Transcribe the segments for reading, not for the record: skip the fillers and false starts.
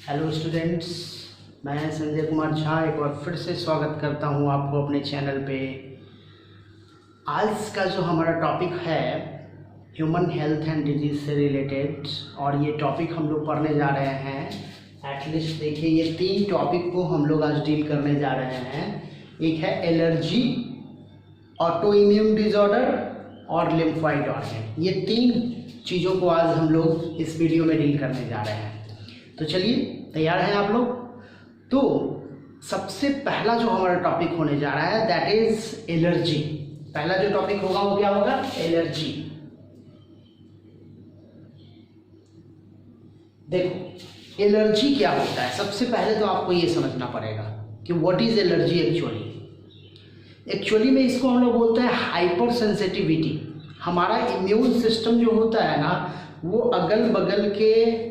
Hello students, मैं संजय कुमार झा एक बार फिर से स्वागत करता हूं आपको अपने चैनल पे। आज का जो हमारा टॉपिक है ह्यूमन हेल्थ एंड डिजीज से रिलेटेड, और ये टॉपिक हम लोग पढ़ने जा रहे हैं। एटलीस्ट देखिए, ये 3 टॉपिक को हम लोग आज डील करने जा रहे हैं। एक है एलर्जी, ऑटो इम्यून डिसऑर्डर और लिम्फोइड ऑर्गन। ये 3 चीज़ों को आज हम लोग इस वीडियो में डील करने जा रहे हैं। तो चलिए, तैयार हैं आप लोग? तो सबसे पहला जो हमारा टॉपिक होने जा रहा है दैट इज एलर्जी। पहला जो टॉपिक होगा वो क्या होगा? एलर्जी। देखो, एलर्जी क्या होता है। सबसे पहले तो आपको ये समझना पड़ेगा कि व्हाट इज एलर्जी एक्चुअली में इसको हम लोग बोलते हैं हाइपर सेंसिटिविटी। हमारा इम्यून सिस्टम जो होता है ना, वो अगल बगल के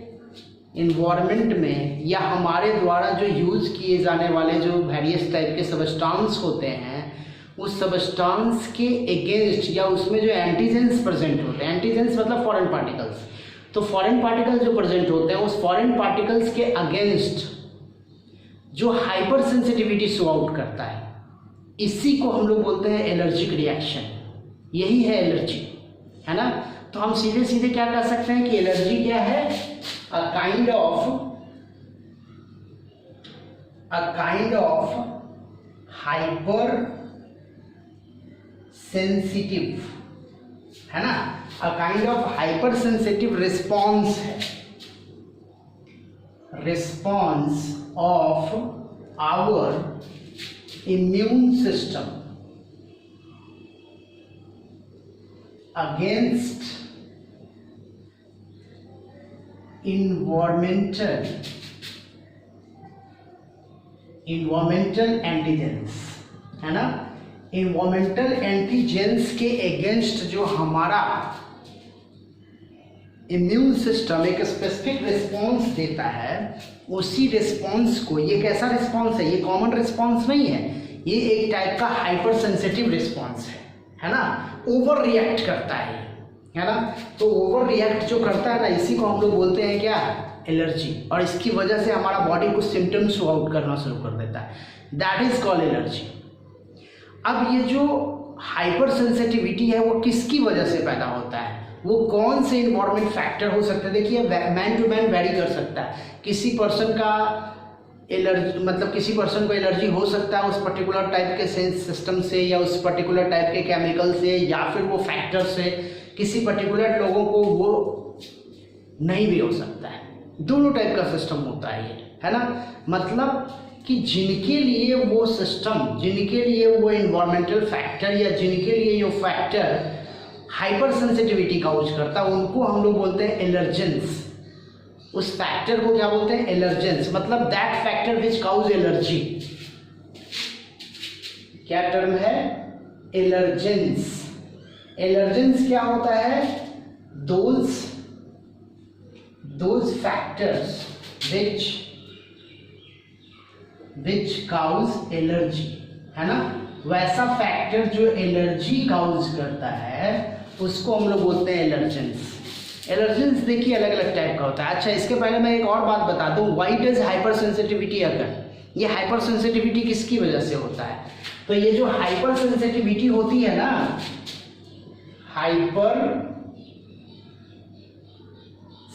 इन्वायरमेंट में या हमारे द्वारा जो यूज़ किए जाने वाले जो वेरियस टाइप के सबस्टांस होते हैं, उस सबस्टांस के अगेंस्ट या उसमें जो एंटीजेंस प्रेजेंट होते हैं, एंटीजेंस मतलब फॉरेन पार्टिकल्स, तो फॉरेन पार्टिकल्स जो प्रेजेंट होते हैं उस फॉरेन पार्टिकल्स के अगेंस्ट जो हाइपर सेंसिटिविटी शो आउट करता है, इसी को हम लोग बोलते हैं एलर्जिक रिएक्शन। यही है एलर्जी, है ना। तो हम सीधे सीधे क्या कह सकते हैं कि एलर्जी क्या है? a kind of hyper sensitive, है ना, a kind of hyper sensitive response है, response of our immune system against environmental antigens, है ना। इन्वायरमेंटल एंटीजेंस के अगेंस्ट जो हमारा इम्यून सिस्टम एक स्पेसिफिक रिस्पॉन्स देता है, उसी रिस्पॉन्स को, ये कैसा रिस्पॉन्स है? ये कॉमन रिस्पॉन्स नहीं है, ये एक टाइप का हाइपर सेंसिटिव रिस्पॉन्स है ना। ओवर रिएक्ट करता है ना। तो ओवर रिएक्ट जो करता है ना, इसी को हम लोग बोलते हैं क्या? एलर्जी। और इसकी वजह से हमारा बॉडी कुछ सिम्टम्स शो आउट करना शुरू कर देता है, दैट इज कॉल्ड एलर्जी। अब ये जो हाइपर सेंसिटिविटी है वो किसकी वजह से पैदा होता है? वो कौन से इन्वायरमेंट फैक्टर हो सकते हैं? देखिए, मैन टू मैन वेरी कर सकता है। किसी पर्सन का एलर्जी मतलब किसी पर्सन को एलर्जी हो सकता है उस पर्टिकुलर टाइप के सेंस सिस्टम से, या उस पर्टिकुलर टाइप के केमिकल से, या फिर वो फैक्टर से। किसी पर्टिकुलर लोगों को वो नहीं भी हो सकता है। दोनों टाइप का सिस्टम होता है ये, है ना। मतलब कि जिनके लिए वो सिस्टम, जिनके लिए वो इन्वायरमेंटल फैक्टर या जिनके लिए ये फैक्टर हाइपर सेंसिटिविटी काउज करता है, उनको हम लोग बोलते हैं एलर्जेंस। उस फैक्टर को क्या बोलते हैं? एलर्जेंस। मतलब that factor which cause allergy. क्या टर्म है? एलर्जेंस। एलर्जेंस क्या होता है? those factors which cause allergy, है ना। वैसा फैक्टर जो एलर्जी काउज करता है उसको हम लोग बोलते हैं एलर्जेंस। एलर्जेंस देखिए अलग अलग टाइप का होता है। अच्छा, इसके पहले मैं एक और बात बता दूं, व्हाई डज हाइपर सेंसिटिविटी अगर, ये हाइपर सेंसिटिविटी किसकी वजह से होता है? तो ये जो हाइपर सेंसिटिविटी होती है ना, hyper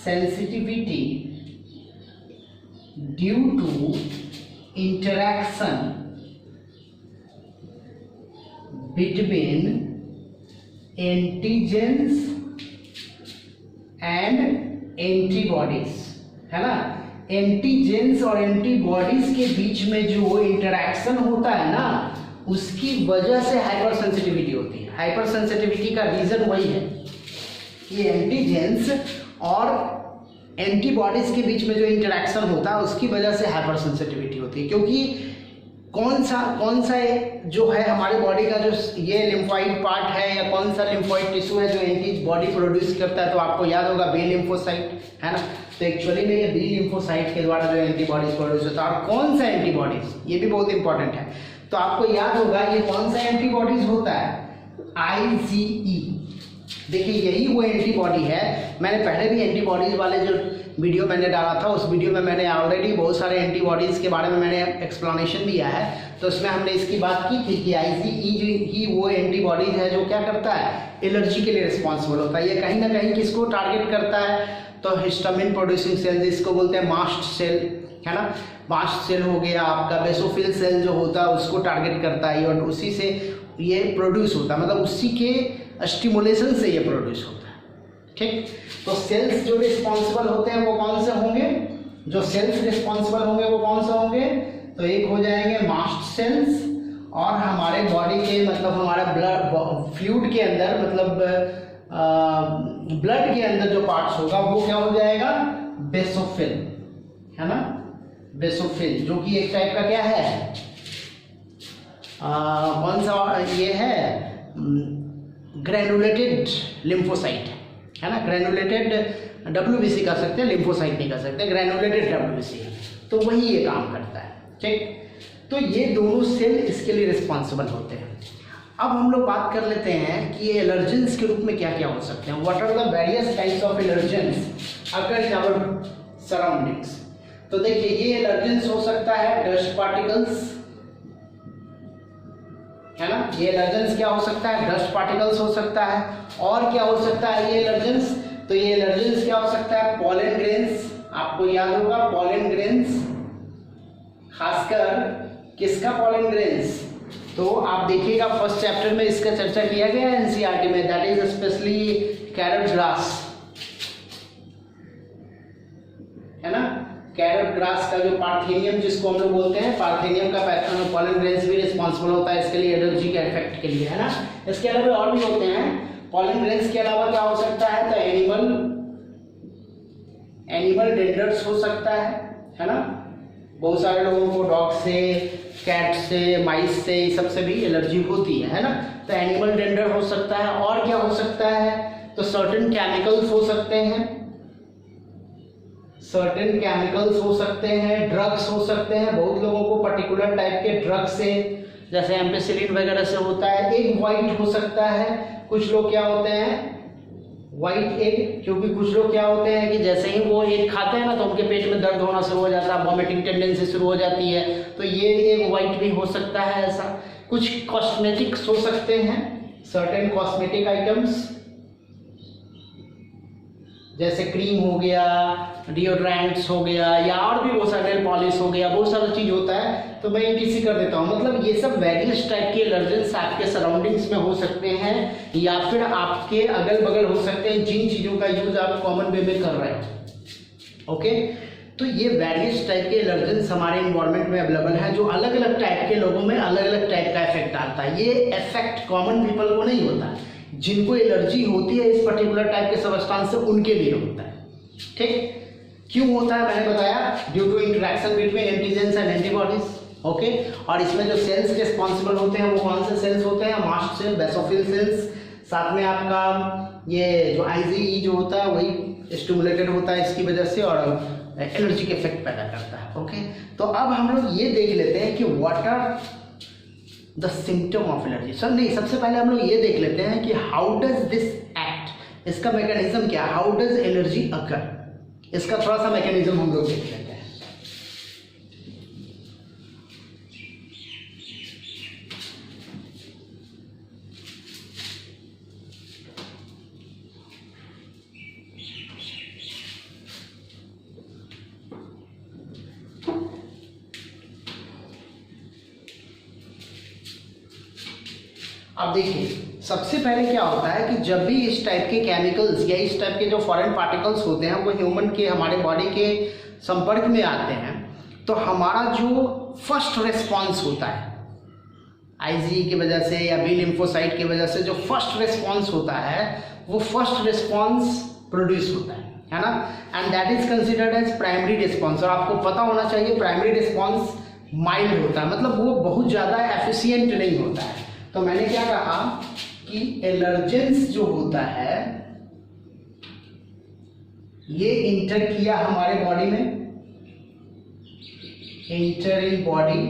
sensitivity due to interaction between antigens and antibodies, है ना। एंटीजेंस और एंटीबॉडीज के बीच में जो इंटरैक्शन होता है ना, उसकी वजह से हाइपर सेंसिटिविटी होती है। हाइपर सेंसिटिविटी का रीजन वही है कि एंटीजेंस और एंटीबॉडीज के बीच में जो इंटरैक्शन होता है उसकी वजह से हाइपर सेंसिटिविटी होती है। क्योंकि कौन सा जो है हमारे बॉडी का जो ये लिम्फोइड पार्ट है, या कौन सा लिम्फोइड टिश्यू है जो एंटीबॉडी प्रोड्यूस करता है? तो आपको याद होगा बी लिम्फोसाइट, है ना। तो एक्चुअली में ये बी लिम्फोसाइट के द्वारा जो एंटीबॉडीज प्रोड्यूस होता है। और कौन सा एंटीबॉडीज, ये भी बहुत इंपॉर्टेंट है। तो आपको याद होगा ये कौन सा एंटीबॉडीज होता है? IgE, देखिए यही वो एंटीबॉडी है। मैंने पहले भी एंटीबॉडीज़ वाले जो वीडियो मैंने डाला था, उस वीडियो में मैंने ऑलरेडी बहुत सारे एंटीबॉडीज़ के बारे में मैंने एक्सप्लेनेशन दिया है। तो उसमें हमने इसकी बात की थी कि IgE ही वो एंटीबॉडीज है जो क्या करता है, एलर्जी के लिए रिस्पॉन्सिबल होता है। ये कहीं ना कहीं किसको टारगेट करता है, तो हिस्टामिन प्रोड्यूसिंग सेल, जिसको बोलते हैं मास्ट सेल, है ना। मास्ट सेल हो गया आपका, बेसोफिल सेल जो होता है उसको टारगेट करता है, और उसी से ये प्रोड्यूस होता है, मतलब उसी के स्टिमुलेशन से ये प्रोड्यूस होता है। ठीक, तो सेल्स जो रिस्पॉन्सिबल होते हैं वो कौन से होंगे, जो सेल्स रिस्पॉन्सिबल होंगे वो कौन से होंगे, तो एक हो जाएंगे मास्ट सेल्स, और हमारे बॉडी के मतलब हमारा ब्लड फ्लूइड के अंदर, मतलब ब्लड के अंदर जो पार्ट्स होगा वो क्या हो जाएगा, बेसोफिल, है ना। बेसोफिल जो कि एक टाइप का क्या है, कौन सा ये है, ग्रेनुलेटेड लिम्फोसाइट, है ना। ग्रेनुलेटेड WBC कर सकते हैं, लिम्फोसाइट नहीं कर सकते, ग्रेनुलेटेड WBC, तो वही ये काम करता है। ठीक, तो ये दोनों सेल इसके लिए रिस्पॉन्सिबल होते हैं। अब हम लोग बात कर लेते हैं कि ये एलर्जेंस के रूप में क्या क्या हो सकते हैं। What are the various types of allergens occur in our surroundings. तो देखिए ये एलर्जेंस हो सकता है डस्ट पार्टिकल्स, है ना। ये एलर्जेंस क्या हो सकता है, डस्ट पार्टिकल्स हो सकता है। और क्या हो सकता है ये एलर्जेंस, तो ये एलर्जेंस क्या हो सकता है, पॉलन ग्रेन्स, आपको याद होगा पॉलन ग्रेन्स, खासकर किसका पॉलन ग्रेन्स, तो आप देखिएगा फर्स्ट चैप्टर में इसका चर्चा किया गया है NCERT में, that is specially carrot grass, है ना। कैरट ग्रास का जो पार्थेनियम जिसको हम लोग बोलते हैं, पार्थेनियम का पॉलन ग्रेन्स भी रिस्पॉन्सिबल होता है इसके लिए, एलर्जी के इफेक्ट के लिए, है ना। इसके अलावा और भी होते हैं पॉलन ग्रेन्स के अलावा, क्या हो सकता है, तो एनिमल डेंडर्स हो सकता है ना। बहुत सारे लोगों को डॉग से, कैट से, माइस से, इस सब से भी एलर्जी होती है ना। तो एनिमल डेंडर हो सकता है। और क्या हो सकता है, तो सर्टेन केमिकल्स हो सकते हैं, सर्टेन केमिकल्स हो सकते हैं, ड्रग्स हो सकते हैं। बहुत लोगों को पर्टिकुलर टाइप के ड्रग्स से, जैसे एम्पेसिलिन वगैरह से होता है। एग वाइट हो सकता है, कुछ लोग क्या होते हैं, वाइट एग, क्योंकि कुछ लोग क्या होते हैं कि जैसे ही वो एग खाते हैं ना तो उनके पेट में दर्द होना शुरू हो जाता है, वॉमिटिंग टेंडेंसी शुरू हो जाती है, तो ये एग वाइट भी हो सकता है ऐसा। कुछ कॉस्मेटिक्स हो सकते हैं, सर्टेन कॉस्मेटिक आइटम्स, जैसे क्रीम हो गया, डिओड्रेंट्स हो गया, या और भी बहुत सारे, नेल पॉलिश हो गया, बहुत सारा चीज होता है। तो मैं ETC कर देता हूँ। मतलब ये सब वेरियस टाइप के एलर्जेंस आपके सराउंडिंग्स में हो सकते हैं, या फिर आपके अगल बगल हो सकते हैं, जिन चीज़ों का यूज आप कॉमन वे में कर रहे हो। ओके, तो ये वेरियस टाइप के एलर्जेंस हमारे इन्वायरमेंट में अवेलेबल है, जो अलग अलग टाइप के लोगों में अलग अलग टाइप का इफेक्ट डालता है। ये इफेक्ट कॉमन पीपल को नहीं होता, जिनको एलर्जी होती है इस पर्टिकुलर टाइप के सब्सटेंस से, उनके लिए होता है। ठीक, क्यों होता है मैंने बताया, due to interaction between antigens and antibodies. Okay, और इसमें जो सेल्स रिस्पॉन्सिबल होते हैं वो कौन से सेल्स होते हैं, मास्ट सेल, बेसोफिल सेल्स, साथ में आपका ये जो IgE जो होता है वही स्टिमुलेटेड होता है इसकी वजह से, और एलर्जी के इफेक्ट पैदा करता है। ओके, तो अब हम लोग ये देख लेते हैं कि what are the symptom of allergy. Sir नहीं, सबसे पहले हम लोग ये देख लेते हैं कि हाउ डज दिस एक्ट, इसका मैकेनिज्म क्या, हाउ डज एलर्जी अकर, इसका थोड़ा सा मैकेनिज्म हम लोग देख लेते हैं। अब देखिए सबसे पहले क्या होता है कि जब भी इस टाइप के केमिकल्स या इस टाइप के जो फॉरेन पार्टिकल्स होते हैं वो ह्यूमन के, हमारे बॉडी के संपर्क में आते हैं, तो हमारा जो फर्स्ट रिस्पॉन्स होता है IgE की वजह से या बी लिम्फोसाइट की वजह से, जो फर्स्ट रिस्पॉन्स होता है वो फर्स्ट रिस्पॉन्स प्रोड्यूस होता है ना, and that is considered as primary response. और आपको पता होना चाहिए प्राइमरी रिस्पॉन्स माइल्ड होता है, मतलब वो बहुत ज़्यादा एफिशिएंट नहीं होता है। तो मैंने क्या कहा कि एलर्जेंस जो होता है ये इंटर किया हमारे बॉडी में, इंटर इन बॉडी,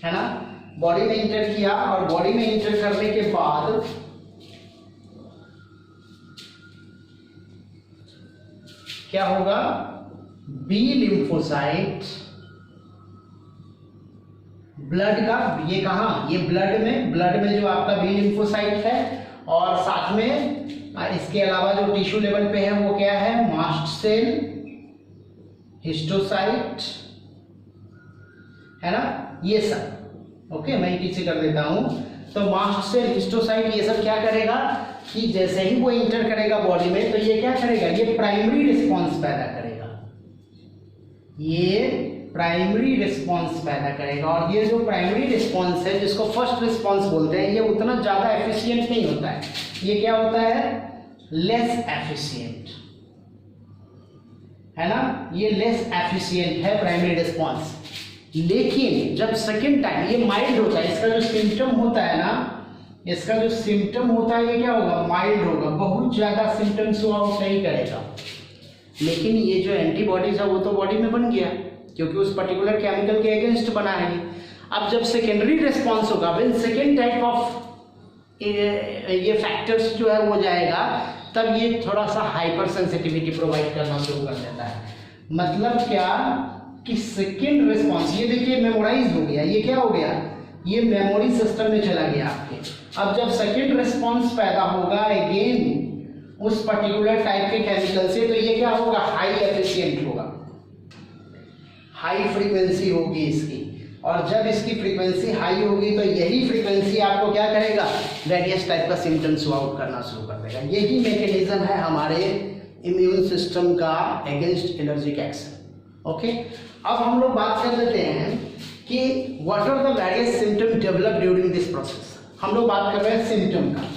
है ना, बॉडी में इंटर किया, और बॉडी में इंटर करने के बाद क्या होगा, बी लिम्फोसाइट ब्लड का, ये कहाँ, ये ब्लड में जो आपका बी लिम्फोसाइट है, और साथ में इसके अलावा जो टिश्यू लेवल पे है वो क्या है, मास्ट सेल, हिस्टोसाइट, है ना, ये सब। ओके, मैं पीछे कर देता हूं। तो मास्ट सेल, हिस्टोसाइट, ये सब क्या करेगा कि जैसे ही वो इंटर करेगा बॉडी में, तो ये क्या करेगा, ये प्राइमरी रिस्पॉन्स पैदा करेगा, ये प्राइमरी रिस्पॉन्स पैदा करेगा। और ये जो प्राइमरी रिस्पॉन्स है, जिसको फर्स्ट रिस्पॉन्स बोलते हैं, ये उतना ज्यादा एफिशिएंट नहीं होता है। ये क्या होता है, लेस एफिशिएंट, है ना, ये लेस एफिशिएंट है प्राइमरी रिस्पॉन्स। लेकिन जब सेकेंड टाइम ये माइल्ड होता है, इसका जो सिम्टम होता है ना, इसका जो सिम्टम होता है, ये क्या होगा, माइल्ड होगा, बहुत ज्यादा सिम्टम्स हुआ वो नहीं करेगा। लेकिन ये जो एंटीबॉडीज है वो तो बॉडी में बन गया, क्योंकि उस पर्टिकुलर केमिकल के अगेंस्ट बना है। अब जब सेकेंडरी रिस्पॉन्स होगा, व्हेन सेकेंड टाइप ऑफ ये फैक्टर्स जो है वो जाएगा, तब ये थोड़ा सा हाइपर सेंसिटिविटी प्रोवाइड करना शुरू कर देता है। मतलब क्या कि सेकेंड रिस्पॉन्स, ये देखिए मेमोराइज हो गया, ये क्या हो गया, ये मेमोरी सिस्टम में चला गया आपके। अब जब सेकेंड रिस्पॉन्स पैदा होगा अगेन उस पर्टिकुलर टाइप के केमिकल से, तो ये क्या होगा, हाई एफिशिएंट होगा, हाई फ्रीक्वेंसी होगी इसकी। और जब इसकी फ्रीक्वेंसी हाई होगी, तो यही फ्रीक्वेंसी आपको क्या करेगा, वेरियस टाइप का सिम्टम्स आउट करना शुरू कर देगा। यही मैकेनिज्म है हमारे इम्यून सिस्टम का अगेंस्ट एलर्जिक एक्शन। ओके, अब हम लोग बात कर लेते हैं कि what are the various symptom develop during this process. हम लोग बात कर रहे हैं सिम्टम का।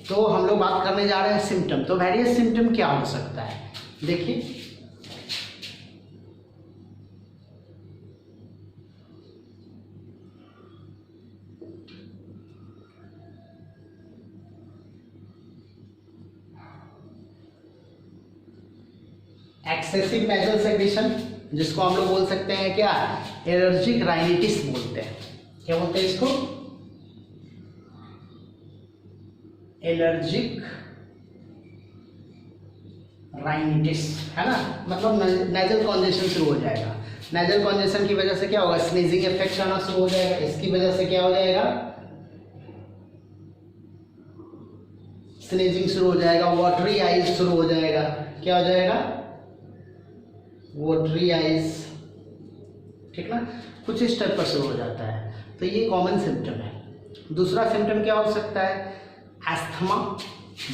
तो हम लोग बात करने जा रहे हैं सिम्टम। तो वेरियस सिम्टम क्या हो सकता है, देखिए एक्सेसिव नेजल सेक्रेशन, जिसको हम लोग बोल सकते हैं क्या, एलर्जिक राइनिटिस बोलते हैं। क्या बोलते हैं इसको, एलर्जिक राइनिटिस, है ना, मतलब नेजल कॉन्जेशन शुरू हो जाएगा। नेजल कॉन्जेशन की वजह से क्या होगा, स्नीजिंग इफेक्ट आना शुरू हो जाएगा। इसकी वजह से क्या हो जाएगा, स्नीजिंग शुरू हो जाएगा, वाटरी आइज शुरू हो जाएगा। क्या हो जाएगा, वाटरी आइज, ठीक ना, कुछ इस टाइप का शुरू हो जाता है। तो ये कॉमन सिम्टम है। दूसरा सिम्टम क्या हो सकता है, एस्थमा,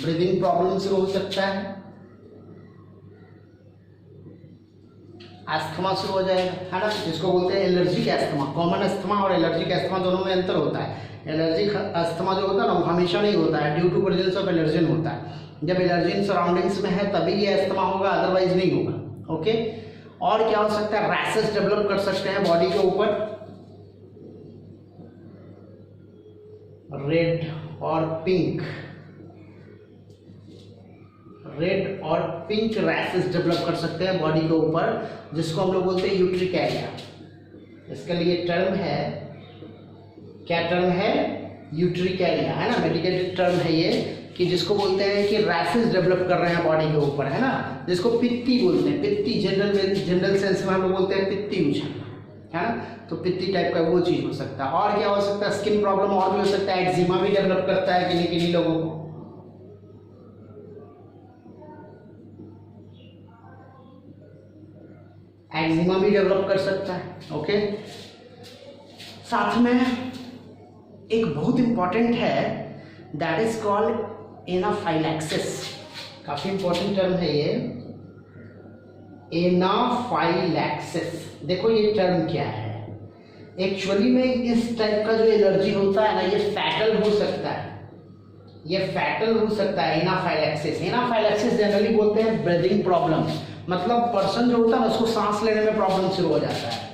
ब्रीदिंग प्रॉब्लम शुरू हो सकता है, एस्थमा शुरू हो जाएगा, है ना, जिसको बोलते हैं एलर्जिक एस्थमा। कॉमन एस्थमा और एलर्जिक एस्थमा दोनों में अंतर होता है। एलर्जिक एस्थमा जो होता है ना, वो हमेशा नहीं होता है, due to presence of allergen होता है। जब एलर्जन सराउंडिंग्स में है तभी ये एस्थमा होगा, अदरवाइज नहीं होगा। ओके, और क्या हो सकता है, रैशेस डेवलप कर सकते हैं बॉडी के ऊपर, रेड और पिंक, रेड और पिंक रैशेस डेवलप कर सकते हैं बॉडी के ऊपर, जिसको हम लोग बोलते हैं यूट्रिकैरिया। इसके लिए टर्म है, क्या टर्म है, यूट्रिकैरिया, है ना, मेडिकल टर्म है ये, कि जिसको बोलते हैं कि रैशेस डेवलप कर रहे हैं बॉडी के ऊपर, है ना, जिसको पित्ती बोलते हैं। पित्ती जनरल सेंस में हम लोग बोलते हैं पित्ती उछल, है ना, तो पित्ती टाइप का वो चीज हो सकता है। और क्या हो सकता है, स्किन प्रॉब्लम और भी हो सकता है, एक्जिमा भी डेवलप करता है किन्हीं किन्हीं लोगों को। एक्जिमा भी डेवलप कर सकता है। ओके, साथ में एक बहुत इंपॉर्टेंट है, दैट इज कॉल्ड एनाफाइलैक्सिस। काफी इंपॉर्टेंट टर्म है ये, एनाफाइलैक्सिस। देखो ये टर्म क्या है, एक्चुअली में इस टाइप का जो एलर्जी होता है ना, ये फैटल हो सकता है, ये फैटल हो सकता है। एनाफाइलैक्सिस, एनाफाइलैक्सिस जनरली बोलते हैं ब्रीदिंग प्रॉब्लम, मतलब पर्सन जो होता है ना उसको सांस लेने में प्रॉब्लम शुरू हो जाता है।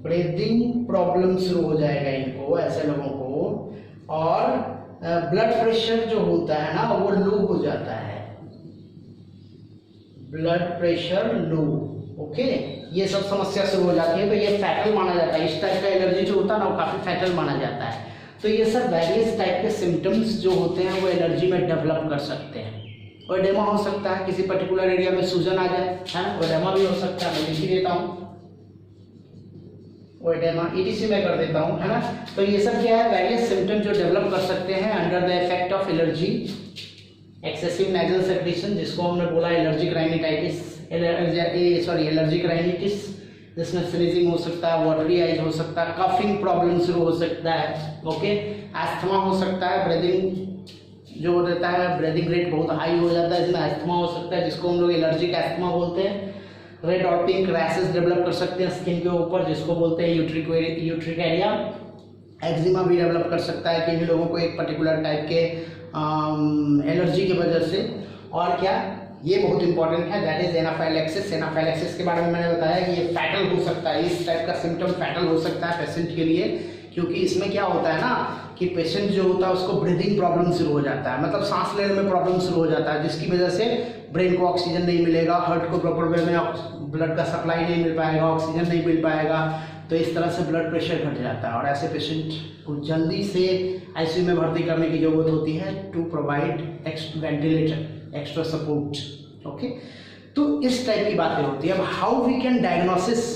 ब्रीदिंग प्रॉब्लम शुरू हो जाएगा इनको, ऐसे लोगों को। और ब्लड प्रेशर जो होता है ना वो लो हो जाता है, ब्लड प्रेशर लो। ओके, ये सब समस्या शुरू हो जाती है। तो ये फैटल माना जाता है, इस टाइप का एलर्जी जो होता है ना वो काफ़ी फैटल माना जाता है। तो ये सब वेरियस टाइप के सिम्टम्स जो होते हैं वो एलर्जी में डेवलप कर सकते हैं। ओएडेमा हो सकता है, किसी पर्टिकुलर एरिया में सूजन आ जाए, है ना, ओएडेमा भी हो सकता है। मैं लिख देता हूँ ओएडेमा, ETC में कर देता हूँ, है ना। तो ये सब क्या है, वेरियस सिम्टम जो डेवलप कर सकते हैं under the effect of allergy. Excessive nasal secretion, जिसको हमने बोला एलर्जिक राइनाइटिस, एलर्जिक राइनाइटिस, जिसमें स्नीजिंग हो सकता है, वाटरी आइज हो सकता है, कफिंग प्रॉब्लम शुरू हो सकता है। ओके, एस्थमा हो सकता है, ब्रीदिंग जो रहता है ब्रीदिंग रेट बहुत हाई हो जाता है, इसमें एस्थमा हो सकता है, जिसको हम लोग एलर्जिक एस्थमा बोलते हैं। रेड और पिंक रैशेस डेवलप कर सकते हैं स्किन के ऊपर, जिसको बोलते हैं यूट्रिकेरिया। एक्जिमा भी डेवलप कर सकता है किन्हीं लोगों को एक पर्टिकुलर टाइप के एलर्जी की वजह से। और क्या, ये बहुत इंपॉर्टेंट है, दैट इज एनाफाइलैक्सिस। एनाफाइलैक्सिस के बारे में मैंने बताया कि ये फैटल हो सकता है, इस टाइप का सिम्टम फैटल हो सकता है पेशेंट के लिए, क्योंकि इसमें क्या होता है ना कि पेशेंट जो होता है उसको ब्रीदिंग प्रॉब्लम शुरू हो जाता है, मतलब सांस लेने में प्रॉब्लम शुरू हो जाता है, जिसकी वजह से ब्रेन को ऑक्सीजन नहीं मिलेगा, हार्ट को प्रॉपर वे में ब्लड का सप्लाई नहीं मिल पाएगा, ऑक्सीजन नहीं मिल पाएगा, तो इस तरह से ब्लड प्रेशर घट जाता है। और ऐसे पेशेंट को जल्दी से ICU में भर्ती करने की जरूरत होती है to provide ventilator, extra support. Okay, तो इस टाइप की बातें होती है। अब how we can diagnosis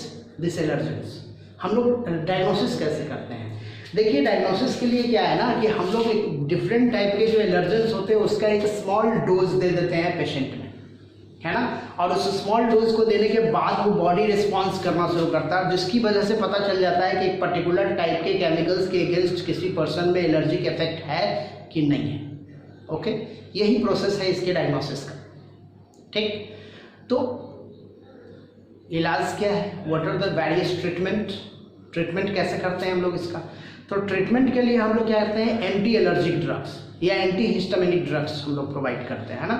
this allergens, हम लोग डायग्नोसिस कैसे करते हैं? देखिए, डायग्नोसिस के लिए क्या है ना कि हम लोग एक डिफरेंट टाइप के जो एलर्जेंस होते हैं उसका एक स्मॉल डोज दे देते हैं पेशेंट में, है ना, और उस स्मॉल डोज को देने के बाद वो बॉडी रिस्पॉन्स करना शुरू करता है, जिसकी वजह से पता चल जाता है कि एक पर्टिकुलर टाइप के केमिकल्स के अगेंस्ट किसी पर्सन में एलर्जिक इफेक्ट है कि नहीं है। ओके, यही प्रोसेस है इसके डायग्नोसिस का। ठीक, तो इलाज क्या है, what are the various treatment कैसे करते हैं हम लोग इसका? तो ट्रीटमेंट के लिए हम लोग क्या करते हैं, एंटी एलर्जिक ड्रग्स या एंटी हिस्टामिनिक ड्रग्स हम लोग प्रोवाइड करते हैं, है ना।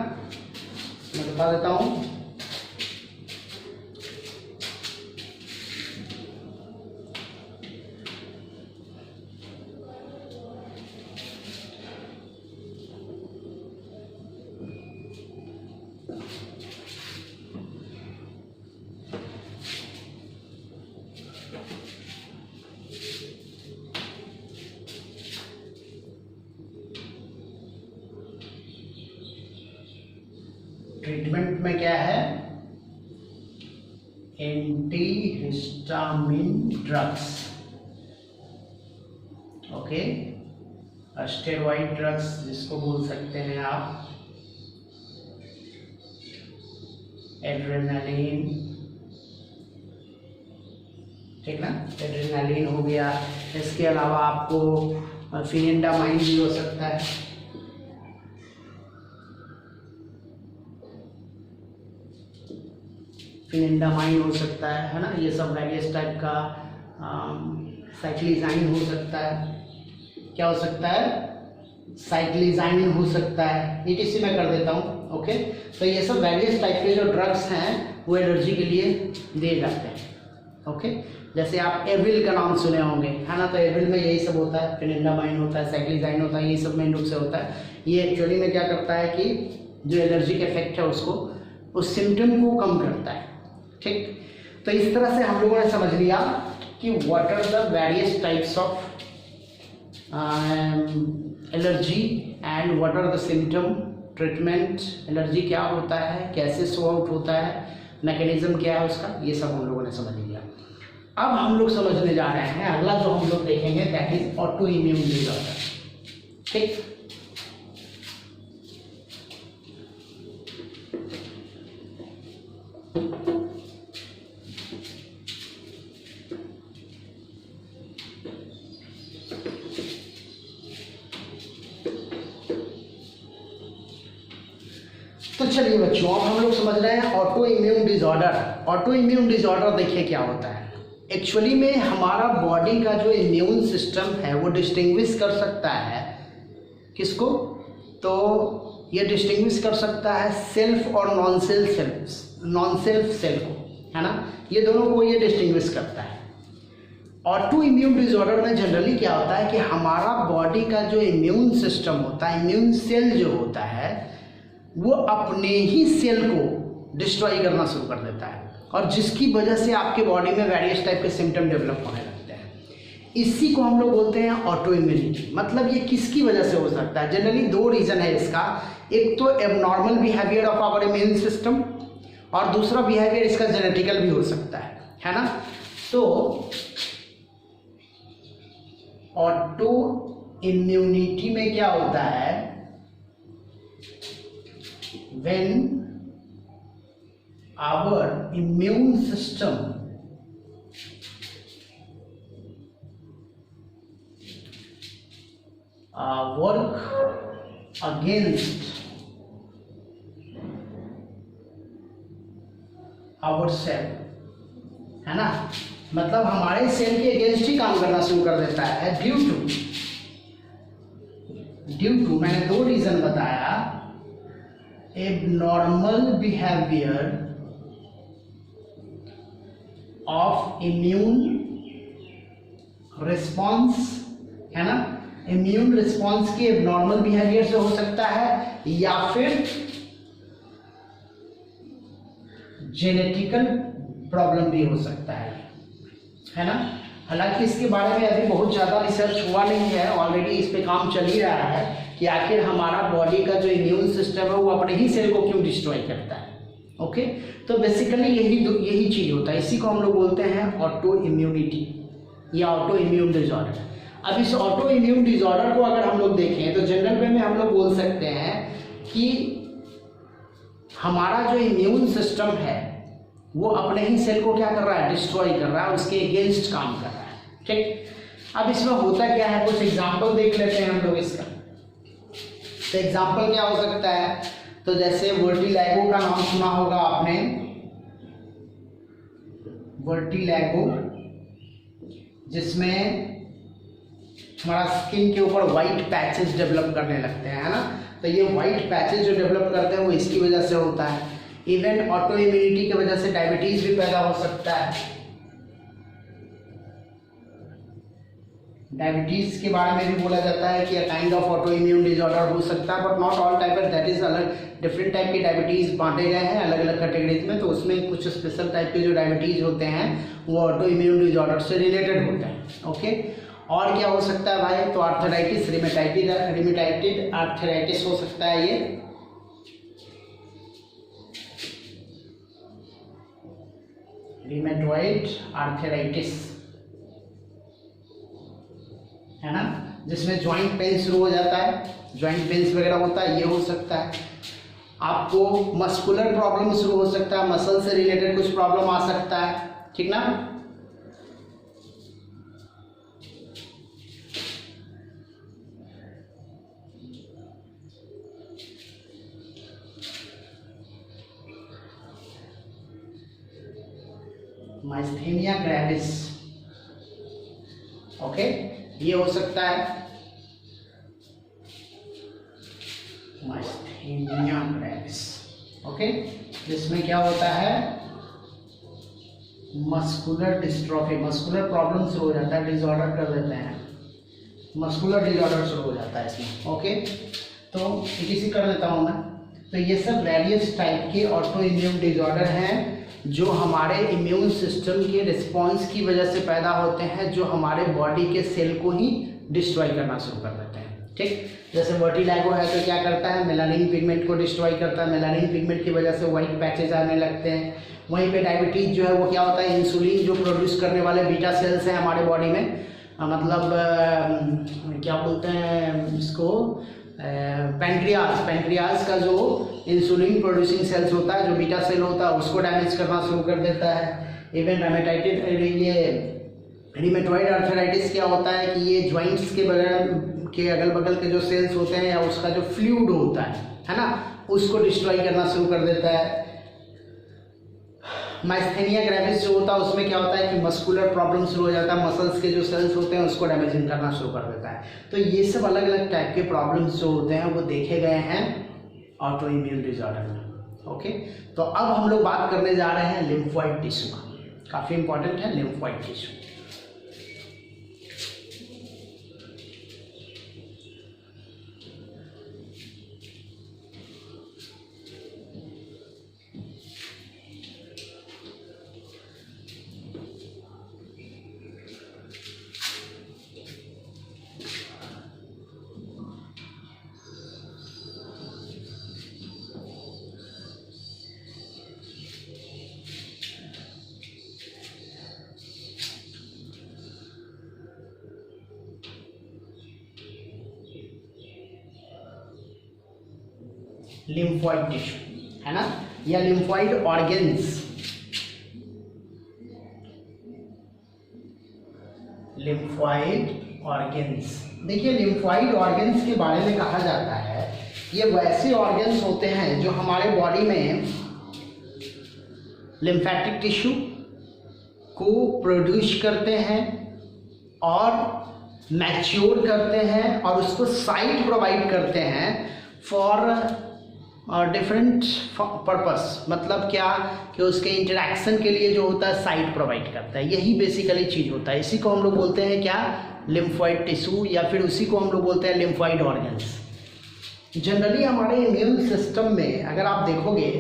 मैं बता देता हूँ, ट्रीटमेंट में क्या है, anti histamine drugs. Okay, steroid drugs जिसको बोल सकते हैं आप, एड्रेनालिन, ठीक ना, एड्रेनालिन हो गया। इसके अलावा आपको फिनिंडामाइन भी हो सकता है, फिनिंडामाइन हो सकता है ना, ये सब वेरियस टाइप का। साइक्लिजाइन हो सकता है, क्या हो सकता है, साइक्लिजाइन हो सकता है, ETC में कर देता हूँ। ओके, तो ये सब वेरियस टाइप के जो ड्रग्स हैं वो एलर्जी के लिए दिए जाते हैं। ओके, जैसे आप एविल का नाम सुने होंगे, है ना, तो एविल में यही सब होता है, फिनिंडामाइन होता है, साइक्लिजाइन होता है, यही सब मेन रूप से होता है। ये एक्चुअली में क्या करता है कि जो एलर्जिक इफेक्ट है उसको, उस सिम्टम को कम करता है। ठीक, तो इस तरह से हम लोगों ने समझ लिया कि what are the various types of allergy and what are the symptom, treatment, allergy क्या होता है, कैसे सो आउट होता है, मैकेनिज्म क्या है उसका, ये सब हम लोगों ने समझ लिया। अब हम लोग समझने जा रहे हैं अगला जो हम लोग देखेंगे, that is auto immune disorder. ठीक, तो चलिए बच्चों, अब हम लोग समझ रहे हैं auto immune disorder. Auto immune disorder देखिए क्या होता है। एक्चुअली में हमारा बॉडी का जो इम्यून सिस्टम है वो डिस्टिंग्विश कर सकता है किसको, तो ये डिस्टिंग्विश कर सकता है सेल्फ और नॉन सेल्फ सेल को, है ना, ये दोनों को ये डिस्टिंग्विश करता है। ऑटो इम्यून डिसऑर्डर में जनरली क्या होता है कि हमारा बॉडी का जो इम्यून सिस्टम होता है, इम्यून सेल जो होता है, वो अपने ही सेल को डिस्ट्रॉय करना शुरू कर देता है, और जिसकी वजह से आपके बॉडी में वेरियस टाइप के सिम्टम डेवलप होने लगते हैं। इसी को हम लोग बोलते हैं ऑटो इम्यूनिटी। मतलब ये किसकी वजह से हो सकता है? जनरली दो रीज़न है इसका। एक तो abnormal behaviour of our immune system, और दूसरा बिहेवियर इसका जेनेटिकल भी हो सकता है ना। तो ऑटो इम्यूनिटी में क्या होता है, when our immune system work against our cell, है ना, मतलब हमारे सेल के अगेंस्ट ही काम करना शुरू कर देता है। ड्यू टू मैंने दो रीजन बताया, abnormal behaviour of immune response, है ना, इम्यून रिस्पॉन्स की एबनॉर्मल बिहेवियर से हो सकता है, या फिर जेनेटिकल प्रॉब्लम भी हो सकता है ना। हालांकि इसके बारे में अभी बहुत ज़्यादा रिसर्च हुआ नहीं है, ऑलरेडी इस पे काम चल ही रहा है कि आखिर हमारा बॉडी का जो इम्यून सिस्टम है वो अपने ही सेल को क्यों डिस्ट्रॉय करता है। ओके, तो बेसिकली यही चीज़ होता है। इसी को हम लोग बोलते हैं ऑटो इम्यूनिटी या ऑटो इम्यून डिसऑर्डर। अब इस ऑटो इम्यून डिसऑर्डर को अगर हम लोग देखें तो जनरल वे में हम लोग बोल सकते हैं कि हमारा जो इम्यून सिस्टम है वो अपने ही सेल को क्या कर रहा है, डिस्ट्रॉय कर रहा है, उसके अगेंस्ट काम कर रहा है। ठीक, अब इसमें होता क्या है, कुछ एग्जाम्पल देख लेते हैं हम लोग इसका। तो एग्जाम्पल क्या हो सकता है, तो जैसे वर्टिलाइगो का नाम सुना होगा आपने, वर्टिलाइगो, जिसमें हमारा स्किन के ऊपर व्हाइट पैचेस डेवलप करने लगते हैं, है ना। तो ये व्हाइट पैचेस जो डेवलप करते हैं वो इसकी वजह से होता है। इवन ऑटो इम्यूनिटी की वजह से डायबिटीज भी पैदा हो सकता है। डायबिटीज के बारे में भी बोला जाता है कि kind of auto immune disorder हो सकता है, but not all type, that is अलग डिफरेंट टाइप के डायबिटीज बांटे गए हैं अलग अलग कैटेगरीज में। तो उसमें कुछ स्पेशल टाइप के जो डायबिटीज होते हैं वो ऑटो इम्यून डिसऑर्डर से रिलेटेड होते हैं। ओके, और क्या हो सकता है भाई, तो आर्थराइटिस, रिमेटाइटेड आर्थराइटिस हो सकता है ये, रिमेटॉइड आर्थराइटिस, है ना, जिसमें जॉइंट पेन शुरू हो जाता है, जॉइंट पेन्स वगैरह होता है, ये हो सकता है। आपको मस्कुलर प्रॉब्लम शुरू हो सकता है, मसल से रिलेटेड कुछ प्रॉब्लम आ सकता है, ठीक ना। माइस्थेनिया ग्रेविस, ओके, ये हो सकता है माइस्थेनिया ग्रेविस। ओके, जिसमें क्या होता है, मस्कुलर डिस्ट्रॉफी, मस्कुलर प्रॉब्लम शुरू हो जाता है, डिसऑर्डर कर देते हैं, मस्कुलर डिसऑर्डर शुरू हो जाता है इसमें। ओके, तो किसी कर देता हूँ मैं। तो ये सब वेरियस टाइप के ऑटो इम्यून डिसऑर्डर हैं जो हमारे इम्यून सिस्टम के रिस्पॉन्स की वजह से पैदा होते हैं, जो हमारे बॉडी के सेल को ही डिस्ट्रॉय करना शुरू कर देते हैं। ठीक, जैसे वर्टिलाइगो है तो क्या करता है, मेलानिन पिगमेंट को डिस्ट्रॉय करता है, मेलानिन पिगमेंट की वजह से व्हाइट पैचेज आने लगते हैं। वहीं पे डायबिटीज जो है वो क्या होता है, इंसुलिन जो प्रोड्यूस करने वाले बीटा सेल्स हैं हमारे बॉडी में, मतलब क्या बोलते हैं इसको, पेंक्रियाज का जो इंसुलिन प्रोड्यूसिंग सेल्स होता है, जो बीटा सेल होता है, उसको डैमेज करना शुरू कर देता है। इवन रिमेटॉइड आर्थराइटिस क्या होता है कि ये ज्वाइंट्स के अगल बगल के जो सेल्स होते हैं या उसका जो फ्लूइड होता है ना, उसको डिस्ट्रॉय करना शुरू कर देता है। माइस्थेनिया ग्रेविस जो होता है उसमें क्या होता है कि मस्कुलर प्रॉब्लम शुरू हो जाता है, मसल्स के जो सेल्स होते हैं उसको डैमेजिंग करना शुरू कर देता है। तो ये सब अलग अलग टाइप के प्रॉब्लम्स जो होते हैं वो देखे गए हैं ऑटो इम्यून डिसऑर्डर में। ओके, तो अब हम लोग बात करने जा रहे हैं लिम्फोइड टिश्यू का। काफ़ी इंपॉर्टेंट है लिम्फोइड टिश्यू। लिम्फोइड टिश्यू है ना, या लिम्फोइड ऑर्गेन्स। लिम्फोइड ऑर्गेन्स, देखिए लिम्फोइड ऑर्गेन्स के बारे में कहा जाता है ये वैसे ऑर्गेन्स होते हैं जो हमारे बॉडी में लिम्फेटिक टिश्यू को प्रोड्यूस करते हैं और मैच्योर करते हैं और उसको साइट प्रोवाइड करते हैं फॉर डिफरेंट पर्पस। मतलब क्या कि उसके इंटरेक्शन के लिए जो होता है साइट प्रोवाइड करता है, यही बेसिकली चीज़ होता है। इसी को हम लोग बोलते हैं क्या, लिम्फोइड टिश्यू, या फिर उसी को हम लोग बोलते हैं लिम्फोइड ऑर्गन्स। जनरली हमारे इम्यून सिस्टम में अगर आप देखोगे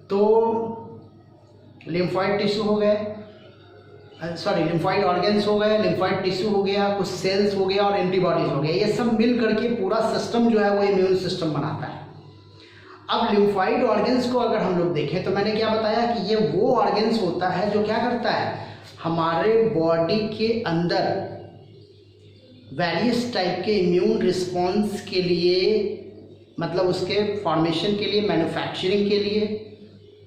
तो लिम्फोइड टिश्यू हो गए, सॉरी लिम्फोइड ऑर्गन्स हो गए, लिम्फोइड टिश्यू हो गया, कुछ सेल्स हो गया और एंटीबॉडीज हो गया, ये सब मिल करके पूरा सिस्टम जो है वो इम्यून सिस्टम बनाता है। अब लिम्फोइड ऑर्गन्स को अगर हम लोग देखें तो मैंने क्या बताया कि ये वो ऑर्गन्स होता है जो क्या करता है, हमारे बॉडी के अंदर वेरियस टाइप के इम्यून रिस्पॉन्स के लिए, मतलब उसके फॉर्मेशन के लिए, मैन्युफैक्चरिंग के लिए,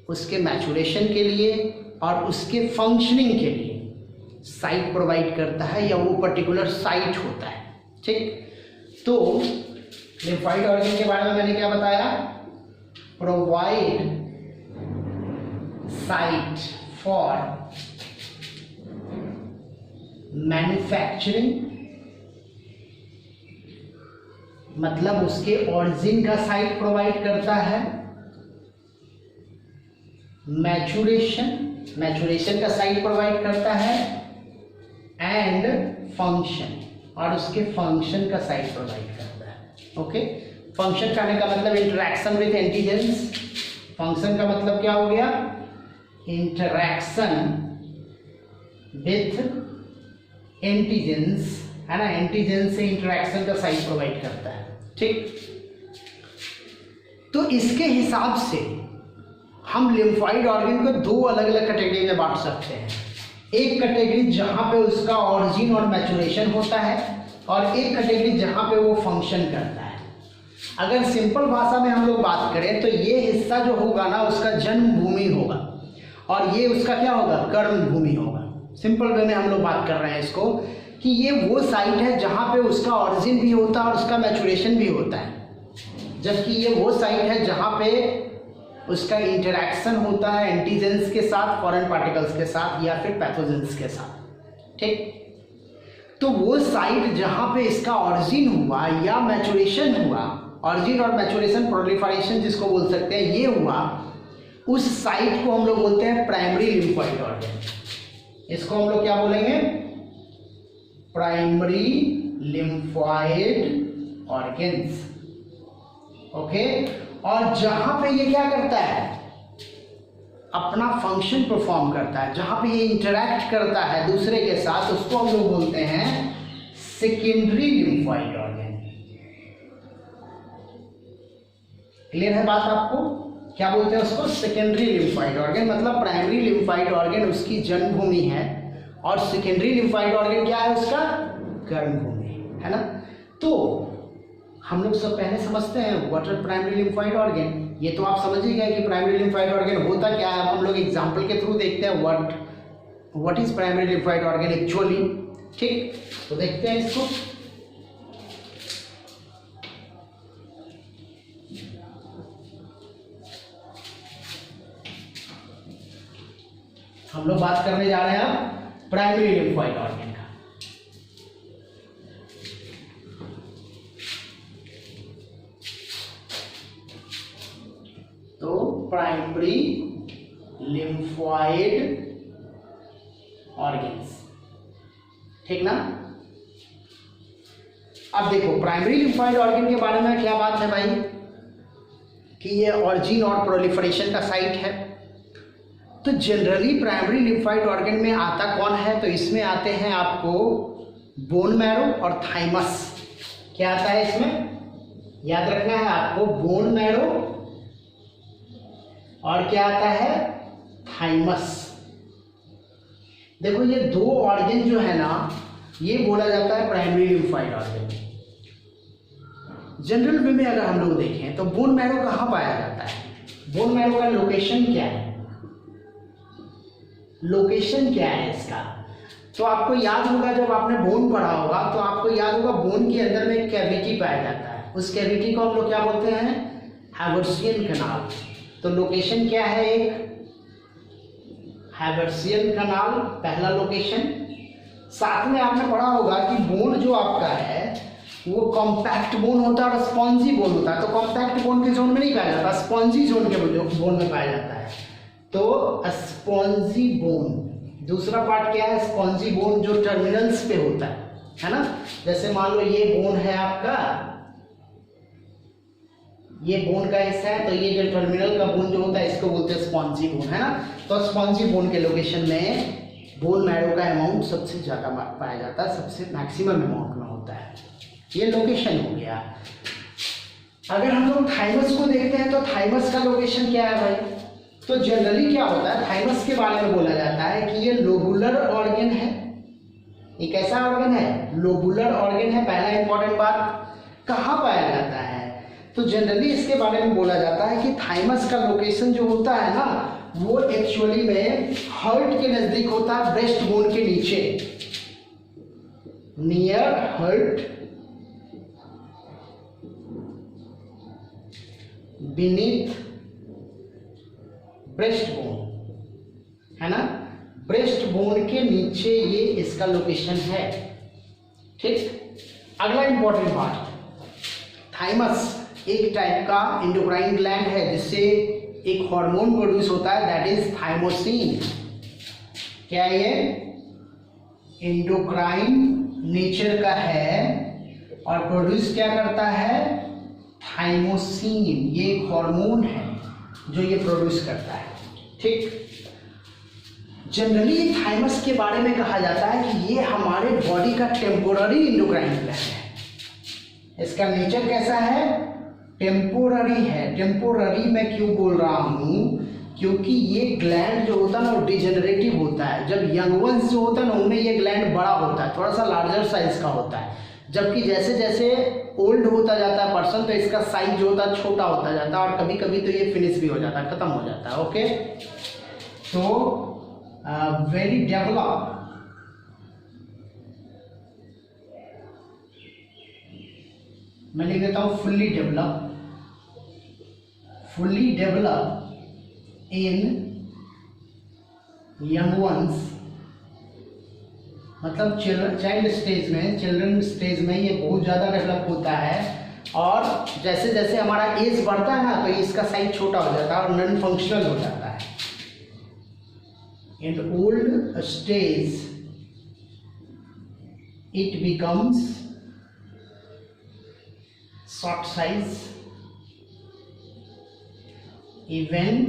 उसके मैचुरेशन के लिए और उसके फंक्शनिंग के लिए साइट प्रोवाइड करता है, या वो पर्टिकुलर साइट होता है। ठीक, तो लिम्फोइड ऑर्गन के बारे में मैंने क्या बताया, प्रोवाइड साइट फॉर मैन्युफैक्चरिंग, मतलब उसके ऑरिजिन का साइट प्रोवाइड करता है, मैचुरेशन का साइट प्रोवाइड करता है, एंड फंक्शन, और उसके फंक्शन का साइट प्रोवाइड करता है। ओके, फंक्शन कहने का मतलब इंटरैक्शन विथ एंटीजेंस। फंक्शन का मतलब क्या हो गया, इंटरैक्शन विथ एंटीजेंस, है ना, एंटीजेंस से इंटरैक्शन का साइट प्रोवाइड करता है। ठीक, तो इसके हिसाब से हम लिम्फोइड ऑर्गन को दो अलग अलग कैटेगरी में बांट सकते हैं। एक कैटेगरी जहां पे उसका ऑरिजिन और मैचुरेशन होता है, और एक कैटेगरी जहां पे वो फंक्शन करता है। अगर सिंपल भाषा में हम लोग बात करें तो ये हिस्सा जो होगा ना उसका जन्म भूमि होगा, और ये उसका क्या होगा, कर्म भूमि होगा। सिंपल वे में हम लोग बात कर रहे हैं इसको कि ये वो साइट है जहाँ पे उसका ऑरिजिन भी होता है और उसका मैचुरेशन भी होता है, जबकि ये वो साइट है जहाँ पे उसका इंटरैक्शन होता है एंटीजेंस के साथ, फॉरेन पार्टिकल्स के साथ, या फिर पैथोजेंस के साथ। ठीक, तो वो साइट जहाँ पे इसका ऑरिजिन हुआ या मैचुरेशन हुआ, ऑरिजिन और मैचुरेशन, प्रोलिफरेशन जिसको बोल सकते हैं, ये हुआ, उस साइट को हम लोग बोलते हैं प्राइमरी लिम्फोइड ऑर्गन। इसको हम लोग क्या बोलेंगे, प्राइमरी लिम्फोइड ऑर्गन्स। ओके, और जहां पे ये क्या करता है, अपना फंक्शन परफॉर्म करता है, जहां पे ये इंटरैक्ट करता है दूसरे के साथ, उसको हम लोग बोलते हैं सेकेंडरी लिम्फोइड ऑर्गन। क्लियर है बात आपको, क्या बोलते हैं उसको, सेकेंडरी लिम्फोइड ऑर्गन। मतलब प्राइमरी लिम्फोइड ऑर्गन उसकी जन्मभूमि है, और सेकेंडरी लिम्फोइड ऑर्गन क्या है, उसका कर्मभूमि है ना। तो हम लोग सब पहले समझते हैं what are primary lymphoid organ. ये तो आप समझ ही गए कि प्राइमरी लिम्फोइड ऑर्गन होता क्या है। हम लोग एग्जांपल के थ्रू देखते हैं what is primary lymphoid organ actually. ठीक, तो देखते हैं इसको। हम लोग बात करने जा रहे हैं अब प्राइमरी लिम्फोइड ऑर्गन का। तो प्राइमरी लिम्फोइड ऑर्गन्स, ठीक ना। अब देखो प्राइमरी लिम्फोइड ऑर्गन के बारे में क्या बात है भाई, कि ये ऑरिजिन और प्रोलिफरेशन का साइट है। तो जनरली प्राइमरी लिम्फोइड ऑर्गन में आता कौन है, तो इसमें आते हैं आपको बोन मैरो और थाइमस। क्या आता है इसमें, याद रखना है आपको, बोन मैरो और क्या आता है, थाइमस। देखो ये दो ऑर्गन जो है ना, ये बोला जाता है प्राइमरी लिम्फोइड ऑर्गन। जनरल वे में अगर हम लोग देखें तो बोन मैरो कहाँ पाया जाता है, बोन मैरो का लोकेशन क्या है, लोकेशन क्या है इसका। तो आपको याद होगा जब आपने बोन पढ़ा होगा तो आपको याद होगा बोन के अंदर में एक कैविटी पाया जाता है, उस कैविटी को हम लोग क्या बोलते हैं, हैवर्सियन कैनाल। तो लोकेशन क्या है, एक हैवर्सियन कैनाल पहला लोकेशन। साथ में आपने पढ़ा होगा कि बोन जो आपका है वो कॉम्पैक्ट बोन होता है और स्पॉन्जी बोन होता है। तो कॉम्पैक्ट बोन के जोन में नहीं पाया जाता, स्पॉन्जी जोन के बोन में पाया जाता है। तो स्पॉन्जी बोन, दूसरा पार्ट क्या है, स्पॉन्जी बोन जो टर्मिनल्स पे होता है ना। जैसे मान लो ये बोन है आपका, ये बोन का हिस्सा है, तो ये जो टर्मिनल का बोन जो होता है इसको बोलते हैं स्पॉन्जी बोन, है ना। तो स्पॉन्जी बोन के लोकेशन में बोन मैरो का अमाउंट सबसे ज़्यादा पाया जाता है, सबसे मैक्सिमम अमाउंट में होता है। ये लोकेशन हो गया। अगर हम लोग थाइमस को देखते हैं तो थाइमस का लोकेशन क्या है भाई, तो जनरली क्या होता है, थाइमस के बारे में बोला जाता है कि ये लोबुलर ऑर्गन है। ये कैसा ऑर्गन है, लोबुलर ऑर्गन है। पहला इंपॉर्टेंट बात, कहाँ पाया जाता है, तो जनरली इसके बारे में बोला जाता है कि थाइमस का लोकेशन जो होता है ना, वो एक्चुअली में हार्ट के नजदीक होता है, ब्रेस्ट बोन के नीचे, near heart beneath breast bone, है ना। ब्रेस्ट बोन के नीचे ये इसका लोकेशन है, ठीक। अगला इंपॉर्टेंट बात, थाइमस एक टाइप का एंडोक्राइन ग्लैंड है जिससे एक हार्मोन प्रोड्यूस होता है, दैट इज थाइमोसिन। क्या ये एंडोक्राइन नेचर का है और प्रोड्यूस क्या करता है, थाइमोसिन। ये एक हार्मोन है जो ये प्रोड्यूस करता है, ठीक। जनरली थाइमस के बारे में कहा जाता है कि ये हमारे बॉडी का टेम्पोररी एंडोक्राइन ग्लैंड है। इसका नेचर कैसा है, टेम्पोररी है। टेम्पोररी मैं क्यों बोल रहा हूँ, क्योंकि ये ग्लैंड जो होता है ना वो डिजेनरेटिव होता है। जब यंग वंस जो होता है ना उनमें ये ग्लैंड बड़ा होता है, थोड़ा सा लार्जर साइज का होता है। जबकि जैसे जैसे ओल्ड होता जाता है पर्सन तो इसका साइज जो होता है छोटा होता जाता है और कभी कभी तो ये फिनिश भी हो जाता है, खत्म हो जाता है। ओके, तो वेरी डेवलप मैं लिख देता हूँ fully develop in young ones, मतलब चाइल्ड स्टेज में, चिल्ड्रन स्टेज में ये बहुत ज़्यादा डेवलप होता है। और जैसे जैसे हमारा एज बढ़ता है ना तो इसका साइज छोटा हो जाता है और नॉन फंक्शनल हो जाता है। In old stage it becomes short size, even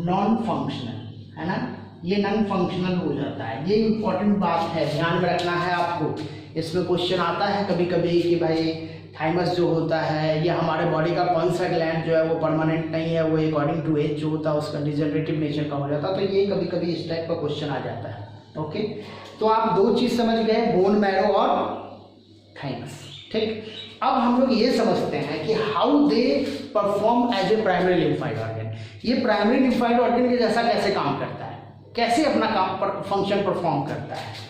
non functional, है ना। ये नॉन फंक्शनल हो जाता है। ये इंपॉर्टेंट बात है, ध्यान में रखना है आपको। इसमें क्वेश्चन आता है कभी कभी कि भाई थाइमस जो होता है ये हमारे बॉडी का कौन सा ग्लैंड जो है वो परमानेंट नहीं है, वो अकॉर्डिंग टू एज जो होता है उसका डिजेनरेटिव नेचर का हो जाता है। तो ये कभी कभी इस टाइप का क्वेश्चन आ जाता है। ओके, तो आप दो चीज़ समझ गए, बोन मैरो और थाइमस, ठीक। अब हम लोग ये समझते हैं कि how they perform as a primary lymphoid organ. ये प्राइमरी लिम्फोइड ऑर्गन के जैसा कैसे काम करता है, कैसे अपना काम फंक्शन परफॉर्म करता है।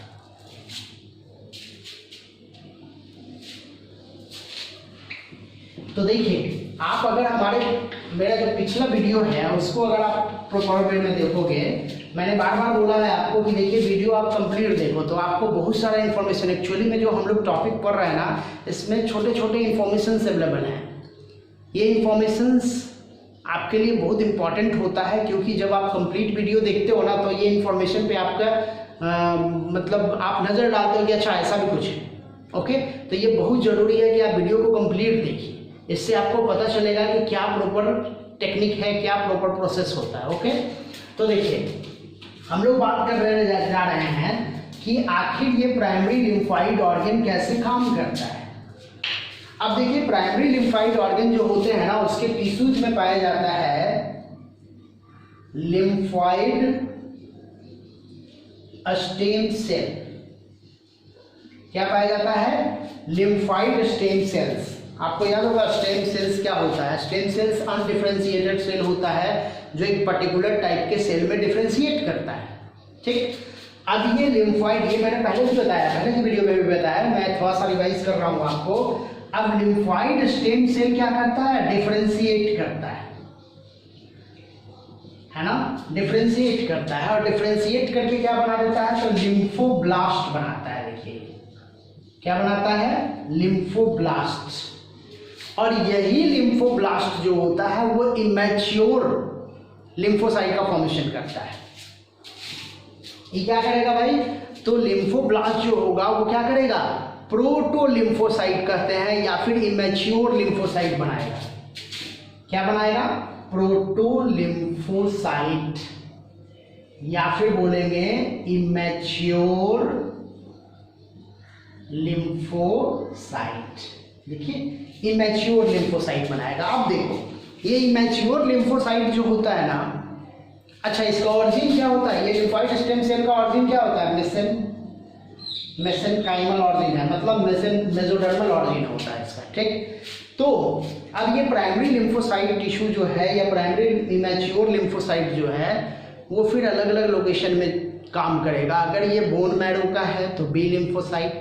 तो देखिए, आप अगर मेरा जो पिछला वीडियो है उसको अगर आप प्रॉपर वे में देखोगे मैंने बार बार बोला है आपको कि देखिए वीडियो आप कंप्लीट देखो तो आपको बहुत सारा इन्फॉर्मेशन, एक्चुअली में जो हम लोग टॉपिक पढ़ रहे हैं ना, इसमें छोटे छोटे इन्फॉर्मेशंस अवेलेबल हैं। ये इन्फॉर्मेशंस आपके लिए बहुत इंपॉर्टेंट होता है, क्योंकि जब आप कंप्लीट वीडियो देखते हो ना तो ये इन्फॉर्मेशन पे आपका मतलब आप नज़र डालते हो कि अच्छा ऐसा भी कुछ है। ओके, तो ये बहुत ज़रूरी है कि आप वीडियो को कंप्लीट देखिए, इससे आपको पता चलेगा कि क्या प्रॉपर टेक्निक है, क्या प्रॉपर प्रोसेस होता है। ओके, तो देखिए हम लोग बात कर रहे जा रहे हैं कि आखिर ये प्राइमरी लिम्फाइड ऑर्गन कैसे काम करता है। अब देखिए प्राइमरी लिम्फाइड ऑर्गन जो होते हैं ना, उसके टिश्यूज में पाया जाता है लिम्फाइड स्टेम सेल। क्या पाया जाता है? Lymphoid stem cells. आपको याद होगा स्टेम सेल्स क्या होता है? स्टेम सेल्स अनडिफरेंशिएटेड सेल होता है जो एक पर्टिकुलर टाइप के सेल में डिफरेंशिएट करता है। ठीक, अब ये लिम्फाइड, ये मैंने पहले भी बताया, पहले की वीडियो में भी बताया, मैं थोड़ा सा रिवाइज कर रहा हूँ आपको। अब लिम्फाइड स्टेम सेल क्या करता है? डिफरेंशिएट करता है ना, डिफरेंशिएट करता है, और डिफरेंशिएट करके क्या बना देता है? तो लिम्फोब्लास्ट बनाता है। देखिए क्या बनाता है? लिम्फोब्लास्ट। और यही लिम्फोब्लास्ट जो होता है वो इमैच्योर लिम्फोसाइट का फॉर्मेशन करता है। ये क्या करेगा भाई? तो लिम्फोब्लास्ट जो होगा वो क्या करेगा? प्रोटो लिम्फोसाइट कहते हैं, या फिर इमैच्योर लिम्फोसाइट बनाएगा। क्या बनाएगा? प्रोटो लिम्फोसाइट, या फिर बोलेंगे इमैच्योर लिम्फोसाइट। देखिए इमैच्योर लिम्फोसाइट बनाएगा। अब देखो ये इमैच्योर लिम्फोसाइट जो होता है ना, अच्छा इसका ऑरिजिन क्या होता है? ये लिम्फाइड स्टेम सेल का ऑरिजिन क्या होता है? मेसेनकाइमल ऑरिजिन है, मतलब मेसोडर्मल ऑरिजिन होता है इसका। ठीक, तो अब ये प्राइमरी लिम्फोसाइट टिश्यू जो है, या प्राइमरी इमैच्योर लिम्फोसाइट जो है, वो फिर अलग अलग लोकेशन में काम करेगा। अगर ये बोन मैरो का है तो बी लिम्फोसाइट,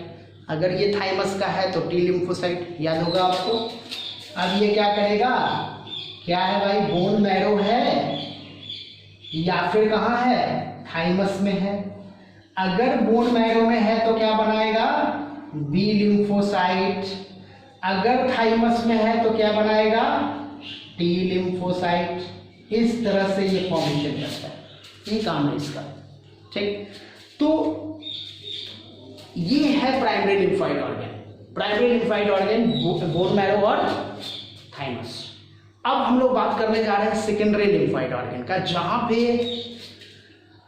अगर ये थाइमस का है तो टी लिम्फोसाइट। याद होगा आपको। अब ये क्या करेगा? क्या है भाई? बोन मैरो है या फिर कहाँ है? थाइमस में है। अगर बोन मैरो में है तो क्या बनाएगा? B lymphocyte. अगर थाइमस में है तो क्या बनाएगा? T lymphocyte. इस तरह से ये फॉर्मेशन करता है, ये काम है इसका। ठीक, तो ये है primary lymphoid organ. Primary lymphoid organ bone marrow और थाइमस। अब हम लोग बात करने जा रहे हैं सेकेंडरी लिम्फाइड ऑर्गन का, जहां पे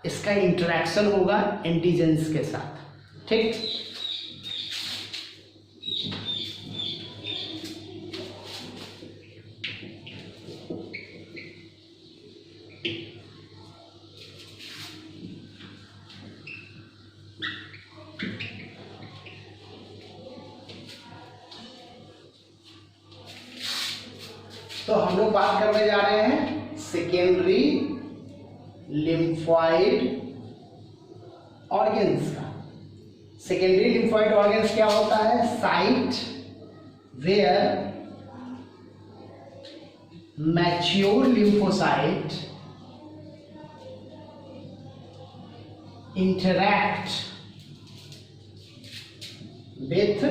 इसका इंटरेक्शन होगा एंटीजेंस के साथ। ठीक, तो हम लोग बात करने जा रहे हैं सेकेंडरी लिम्फॉइड ऑर्गन्स का। सेकेंडरी लिम्फॉइड ऑर्गन्स क्या होता है? Site where mature lymphocyte interact with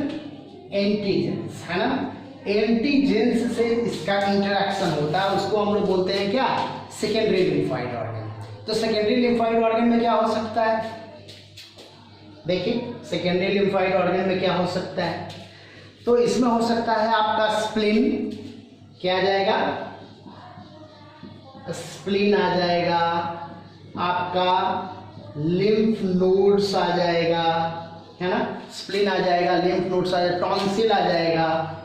antigens, है ना। एंटीजेंस से इसका इंटरेक्शन होता है, उसको हम लोग बोलते हैं क्या? Secondary lymphoid organ. तो सेकेंडरी लिम्फॉइड ऑर्गन में क्या हो सकता है? देखिए सेकेंडरी लिम्फॉइड ऑर्गन में क्या हो सकता है? तो इसमें हो सकता है आपका स्प्लीन, क्या आ जाएगा? स्प्लीन आ जाएगा, आपका लिम्फ नोड्स आ जाएगा, है ना। स्प्लीन आ जाएगा, लिम्फ नोड्स आ जाएगा, टॉन्सिल आ जाएगा,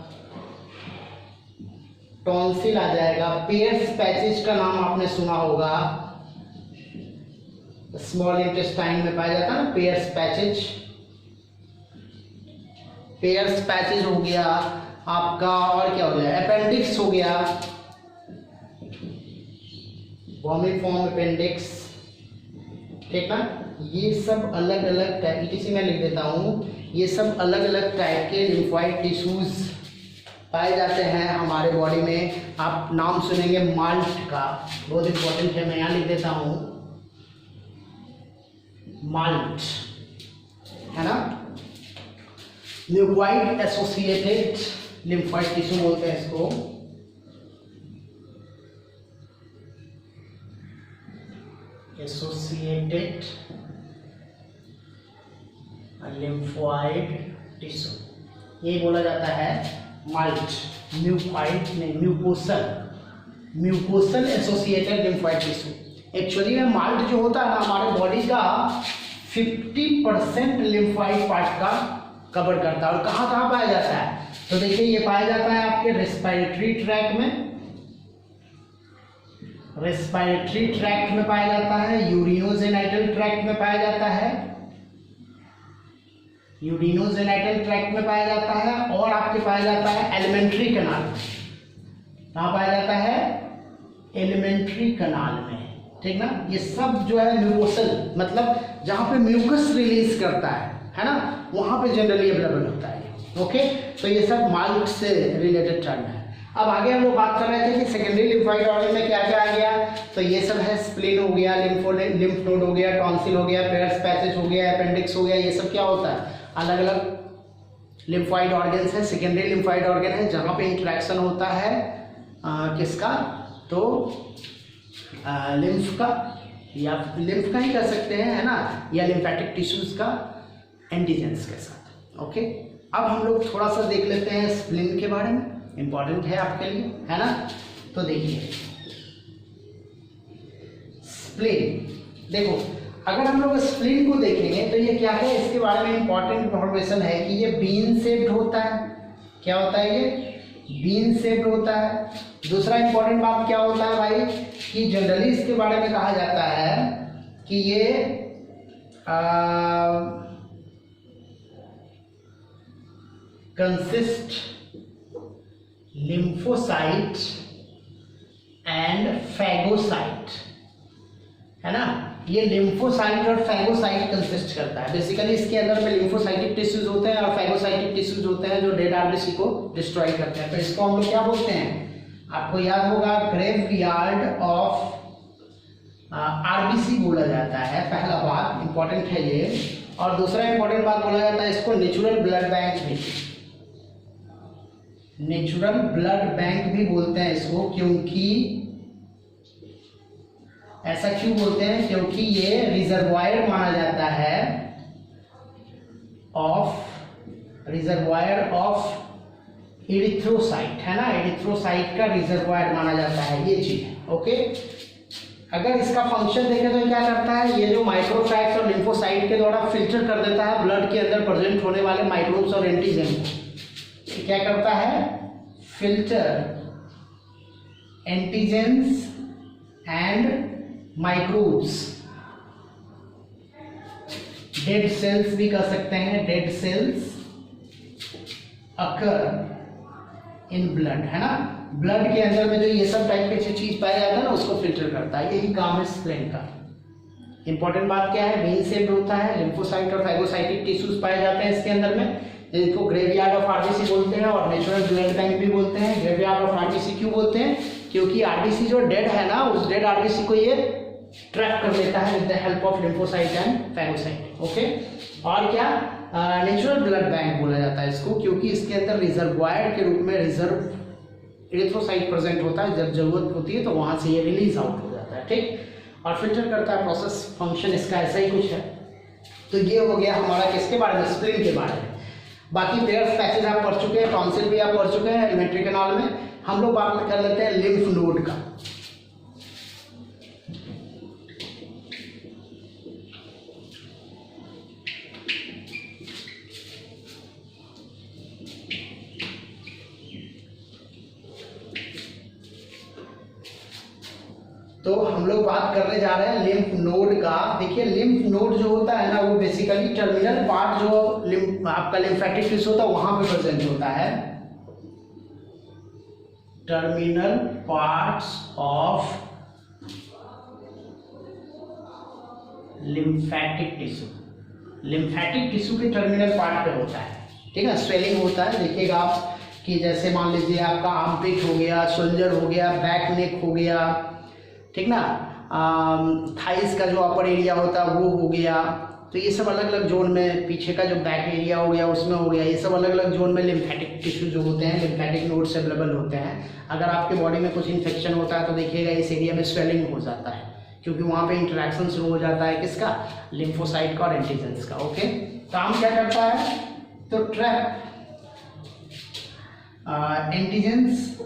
टॉन्सिल आ जाएगा। पेयर्स पैचेज का नाम आपने सुना होगा, स्मॉल इंटेस्टाइन में पाया जाता है ना पेयर्स पैचेज। पेयर्स पैचेज हो गया आपका, और क्या हो गया? अपेंडिक्स हो गया, वॉमिफॉर्म अपेंडिक्स, ठीक ना। ये सब अलग अलग टाइप, किसी में लिख देता हूँ, ये सब अलग अलग टाइप के लिम्फॉइड टिश्यूज पाए जाते हैं हमारे बॉडी में। आप नाम सुनेंगे माल्ट का, बहुत इंपॉर्टेंट है, मैं यहाँ लिख देता हूँ माल्ट, है ना। ल्यूकोइड एसोसिएटेड लिम्फोइड टिश्यू बोलते हैं इसको। एसोसिएटेड लिम्फोइड टिश्यू, ये बोला जाता है माल्ट। म्यूकोइड नहीं, mucosal associated lymphoid tissue. Actually में माल्ट जो होता है ना, हमारे बॉडी का 50% लिम्फोइड पार्ट का कवर करता है। और कहाँ कहाँ पाया जाता है, तो देखिए ये पाया जाता है आपके रेस्पिरेटरी ट्रैक्ट में, रेस्पिरेटरी ट्रैक्ट में पाया जाता है, यूरिनोजेनाइटल ट्रैक्ट में पाया जाता है, यूरिनोजेनाइटल ट्रैक्ट में पाया जाता है, और आपके पाया जाता है एलिमेंट्री कनाल में। कहाँ पाया जाता है, एलिमेंट्री कनाल में, ठीक ना। ये सब जो है म्यूकोसल, मतलब जहाँ पे म्यूकस रिलीज करता है ना, वहाँ पे जनरली अवेलेबल होता है। ओके, तो ये सब माल्ट से रिलेटेड टर्म है। अब आगे हम लोग बात कर रहे थे कि सेकेंडरी लिम्फोइड ऑर्गन में क्या क्या आ गया, तो ये सब है स्प्लीन हो गया, लिम्फ नोड हो गया, टॉन्सिल हो गया, पेयर्स पैसेज हो गया, अपेंडिक्स हो गया। ये सब क्या होता है, अलग अलग लिम्फोइड ऑर्गन्स है, सेकेंडरी लिम्फोइड ऑर्गन है, जहाँ पे इंटरेक्शन होता है किसका, तो लिम्फ का, या लिम्फ का ही कर सकते हैं, है ना, या लिम्फेटिक टिश्यूज का एंटीजेंस के साथ। ओके, अब हम लोग थोड़ा सा देख लेते हैं स्प्लीन के बारे में, इंपॉर्टेंट है आपके लिए, है ना। तो देखिए स्प्लीन, देखो अगर हम लोग स्प्लीन को देखेंगे तो ये क्या है, इसके बारे में इंपॉर्टेंट इंफॉर्मेशन है कि ये बीन शेप्ड होता है। क्या होता है, ये बीन शेप्ड होता है। दूसरा इंपॉर्टेंट बात क्या होता है भाई, कि जनरली इसके बारे में कहा जाता है कि ये कंसिस्ट लिम्फोसाइट एंड फैगोसाइट, है ना। ये लिम्फोसाइट और फैगोसाइट कंसिस्ट करता है। बेसिकली इसके अंदर में लिम्फोसाइटिक टिश्यूज होते हैं और फैगोसाइटिक टिश्यूज होते हैं जो डेड आरबीसी को डिस्ट्रॉय करते हैं। तो इसको हम लोग क्या बोलते हैं, आपको याद होगा, ग्रेवयार्ड ऑफ आरबीसी बोला जाता है। पहला बात इंपॉर्टेंट है ये। और दूसरा इंपॉर्टेंट बात बोला जाता है इसको नेचुरल ब्लड बैंक भी, नेचुरल ब्लड बैंक भी बोलते हैं इसको। क्योंकि ऐसा क्यों बोलते हैं, क्योंकि ये रिजर्वायर माना जाता है रिजर्वायर ऑफ एरिथ्रोसाइट, है ना, एरिथ्रोसाइट का रिजर्वायर माना जाता है ये चीज। ओके, अगर इसका फंक्शन देखें तो क्या करता है, ये जो माइक्रोफैग्स और लिम्फोसाइट के द्वारा फिल्टर कर देता है ब्लड के अंदर प्रेजेंट होने वाले माइक्रोब्स और एंटीजन को। क्या करता है, filter antigens and microbes, dead cells भी कर सकते हैं, dead cells occur in blood, है ना। ब्लड के अंदर में जो ये सब टाइप के चीज पाया जाता है ना, उसको फिल्टर करता है। यही काम है स्प्लीन का। इंपॉर्टेंट बात क्या है, वेन शेप्ड होता है, लिम्फोसाइट और फैगोसाइटिक टिश्यूज पाए जाते हैं इसके अंदर में, जिनको ग्रेवयार्ड ऑफ आरबीसी बोलते हैं और नेचुरल ब्लड बैंक भी बोलते हैं। ग्रेवयार्ड ऑफ आरबीसी क्यों बोलते हैं, क्योंकि आरबीसी जो डेड है ना, उस डेड आरबीसी को ये ट्रैप कर लेता है with the help of lymphocyte and phagocyte. Okay, और क्या, नेचुरल ब्लड बैंक बोला जाता है इसको, क्योंकि इसके अंदर रिजर्वायर के रूप में रिजर्व एरिथ्रोसाइट प्रेजेंट होता है। जब जरूरत होती है तो वहां से ये रिलीज आउट हो जाता है, ठीक, और फिल्टर करता है। प्रोसेस फंक्शन इसका ऐसा ही कुछ है। तो ये हो गया हमारा किसके बारे में, स्प्लीन के बारे में। बाकी पेयर्स पैसेज आप पढ़ चुके हैं, टॉन्सिल भी आप पढ़ चुके हैं एलिमेंट्री कैनाल में। हम लोग बात कर लेते हैं लिम्फ नोड का। तो हम लोग बात करने जा रहे हैं लिम्फ नोड का। देखिए लिम्फ नोड जो होता है ना, वो बेसिकली टर्मिनल पार्ट जो आपका लिम्फेटिक टिश्यू होता है वहां पे प्रेजेंट होता है। Terminal parts of lymphatic tissue, lymphatic tissue के टर्मिनल पार्ट पे होता है, ठीक है। स्वेलिंग होता है, देखिएगा आप कि जैसे मान लीजिए आपका आर्मपिट हो गया, शोल्डर हो गया, बैक नेक हो गया, ठीक ना, थाइस का जो अपर एरिया होता है वो हो गया। तो ये सब अलग अलग जोन में, पीछे का जो बैक एरिया हो गया उसमें हो गया, ये सब अलग अलग जोन में लिम्फेटिक टिश्यू जो होते हैं, लिम्फेटिक नोड्स अवेलेबल होते हैं। अगर आपके बॉडी में कुछ इन्फेक्शन होता है तो देखिएगा इस एरिया में स्वेलिंग हो जाता है, क्योंकि वहाँ पे इंटरेक्शन शुरू हो जाता है किसका, लिम्फोसाइट का और एंटीजेंस का। ओके, काम क्या करता है, तो ट्रैप एंटीजेंस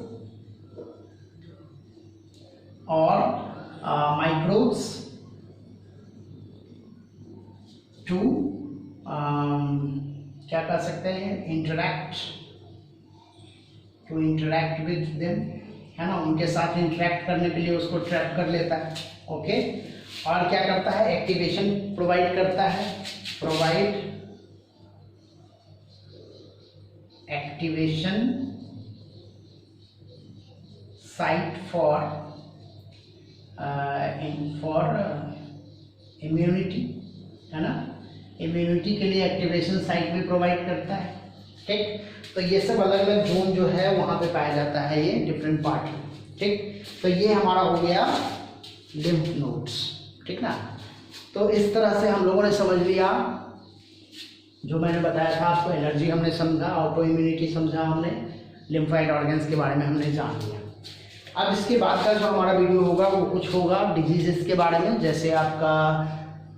और माइक्रोब्स टू क्या कर सकते हैं, इंटरैक्ट विद देम, है ना, उनके साथ इंटरैक्ट करने के लिए उसको ट्रैप कर लेता है। ओके, और क्या करता है, एक्टिवेशन प्रोवाइड करता है, एक्टिवेशन साइट फॉर इम्यूनिटी, है ना, इम्यूनिटी के लिए एक्टिवेशन साइट भी प्रोवाइड करता है। ठीक, तो ये सब अलग अलग जोन जो है वहाँ पे पाया जाता है, ये डिफरेंट पार्ट। ठीक, तो ये हमारा हो गया लिम्फ नोड्स। ठीक ना, तो इस तरह से हम लोगों ने समझ लिया जो मैंने बताया था आपको, एलर्जी हमने समझा, ऑटो इम्यूनिटी समझा हमने, लिम्फाइड ऑर्गन्स के बारे में हमने जान लिया। अब इसके बाद का जो हमारा वीडियो होगा वो कुछ होगा डिजीज़ के बारे में, जैसे आपका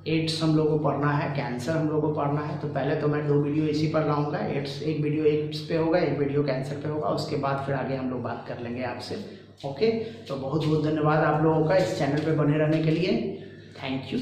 एड्स हम लोग को पढ़ना है, कैंसर हम लोग को पढ़ना है। तो पहले तो मैं 2 वीडियो इसी पर लाऊंगा, एड्स एक वीडियो एड्स पे होगा, एक वीडियो कैंसर पे होगा, उसके बाद फिर आगे हम लोग बात कर लेंगे आपसे। ओके, तो बहुत बहुत धन्यवाद आप लोगों का इस चैनल पे बने रहने के लिए। Thank you.